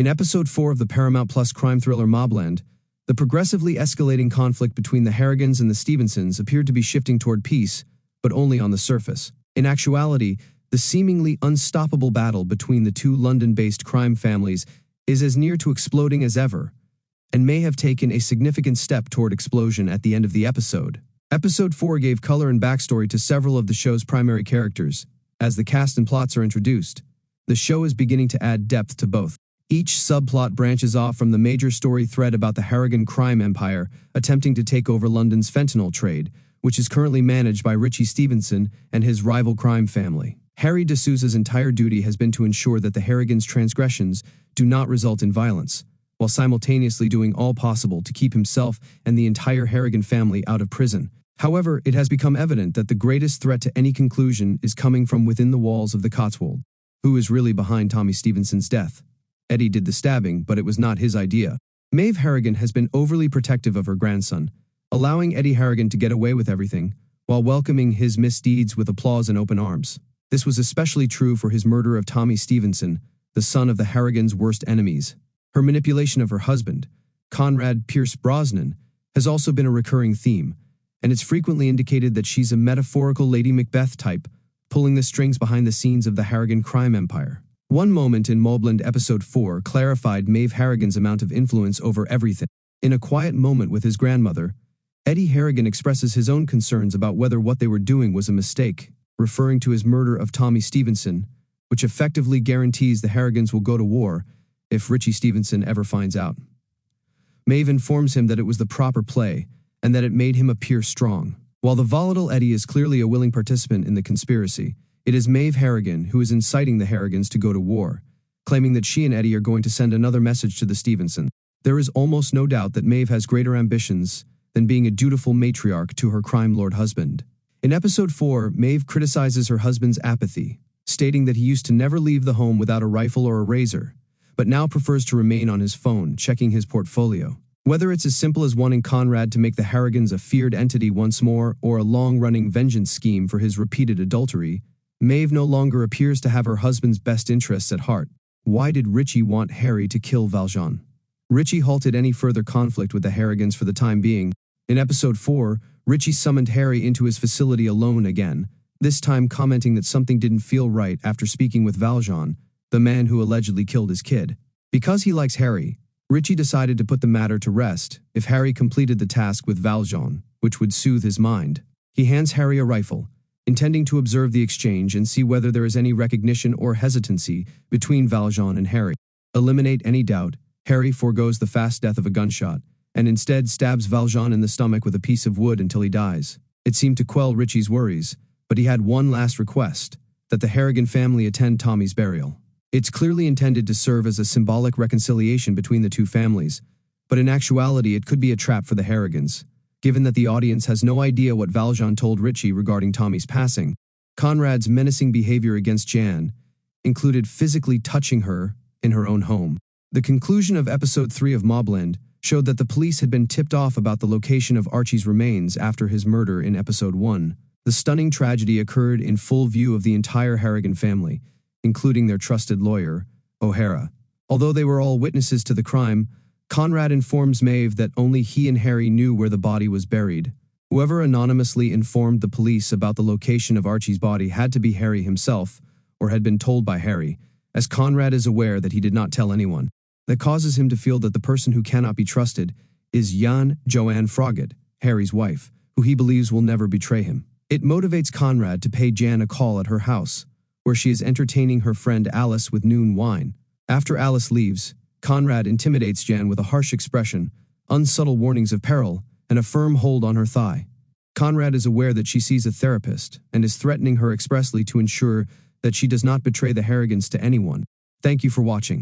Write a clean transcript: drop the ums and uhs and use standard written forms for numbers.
In Episode 4 of the Paramount Plus crime thriller MobLand, the progressively escalating conflict between the Harrigans and the Stevensons appeared to be shifting toward peace, but only on the surface. In actuality, the seemingly unstoppable battle between the two London-based crime families is as near to exploding as ever, and may have taken a significant step toward explosion at the end of the episode. Episode 4 gave color and backstory to several of the show's primary characters. As the cast and plots are introduced, the show is beginning to add depth to both. Each subplot branches off from the major story thread about the Harrigan crime empire attempting to take over London's fentanyl trade, which is currently managed by Richie Stevenson and his rival crime family. Harry de Souza's entire duty has been to ensure that the Harrigans' transgressions do not result in violence, while simultaneously doing all possible to keep himself and the entire Harrigan family out of prison. However, it has become evident that the greatest threat to any conclusion is coming from within the walls of the Cotswold. Who is really behind Tommy Stevenson's death? Eddie did the stabbing, but it was not his idea. Maeve Harrigan has been overly protective of her grandson, allowing Eddie Harrigan to get away with everything, while welcoming his misdeeds with applause and open arms. This was especially true for his murder of Tommy Stevenson, the son of the Harrigans' worst enemies. Her manipulation of her husband, Conrad Pierce Brosnan, has also been a recurring theme, and it's frequently indicated that she's a metaphorical Lady Macbeth type, pulling the strings behind the scenes of the Harrigan crime empire. One moment in MobLand Episode 4 clarified Maeve Harrigan's amount of influence over everything. In a quiet moment with his grandmother, Eddie Harrigan expresses his own concerns about whether what they were doing was a mistake, referring to his murder of Tommy Stevenson, which effectively guarantees the Harrigans will go to war if Richie Stevenson ever finds out. Maeve informs him that it was the proper play and that it made him appear strong. While the volatile Eddie is clearly a willing participant in the conspiracy, it is Maeve Harrigan who is inciting the Harrigans to go to war, claiming that she and Eddie are going to send another message to the Stevensons. There is almost no doubt that Maeve has greater ambitions than being a dutiful matriarch to her crime lord husband. In Episode 4, Maeve criticizes her husband's apathy, stating that he used to never leave the home without a rifle or a razor, but now prefers to remain on his phone, checking his portfolio. Whether it's as simple as wanting Conrad to make the Harrigans a feared entity once more, or a long-running vengeance scheme for his repeated adultery, Maeve no longer appears to have her husband's best interests at heart. Why did Richie want Harry to kill Valjean? Richie halted any further conflict with the Harrigans for the time being. In Episode 4, Richie summoned Harry into his facility alone again, this time commenting that something didn't feel right after speaking with Valjean, the man who allegedly killed his kid. Because he likes Harry, Richie decided to put the matter to rest if Harry completed the task with Valjean, which would soothe his mind. He hands Harry a rifle, intending to observe the exchange and see whether there is any recognition or hesitancy between Valjean and Harry. Eliminate any doubt, Harry forgoes the fast death of a gunshot, and instead stabs Valjean in the stomach with a piece of wood until he dies. It seemed to quell Richie's worries, but he had one last request, that the Harrigan family attend Tommy's burial. It's clearly intended to serve as a symbolic reconciliation between the two families, but in actuality it could be a trap for the Harrigans, given that the audience has no idea what Valjean told Richie regarding Tommy's passing. Conrad's menacing behavior against Jan included physically touching her in her own home. The conclusion of Episode 3 of MobLand showed that the police had been tipped off about the location of Archie's remains after his murder in Episode 1. The stunning tragedy occurred in full view of the entire Harrigan family, including their trusted lawyer, O'Hara. Although they were all witnesses to the crime, Conrad informs Maeve that only he and Harry knew where the body was buried. Whoever anonymously informed the police about the location of Archie's body had to be Harry himself, or had been told by Harry, as Conrad is aware that he did not tell anyone. That causes him to feel that the person who cannot be trusted is Jan Joanne Froggatt, Harry's wife, who he believes will never betray him. It motivates Conrad to pay Jan a call at her house, where she is entertaining her friend Alice with noon wine. After Alice leaves, Conrad intimidates Jan with a harsh expression, unsubtle warnings of peril, and a firm hold on her thigh. Conrad is aware that she sees a therapist and is threatening her expressly to ensure that she does not betray the Harrigans to anyone. Thank you for watching.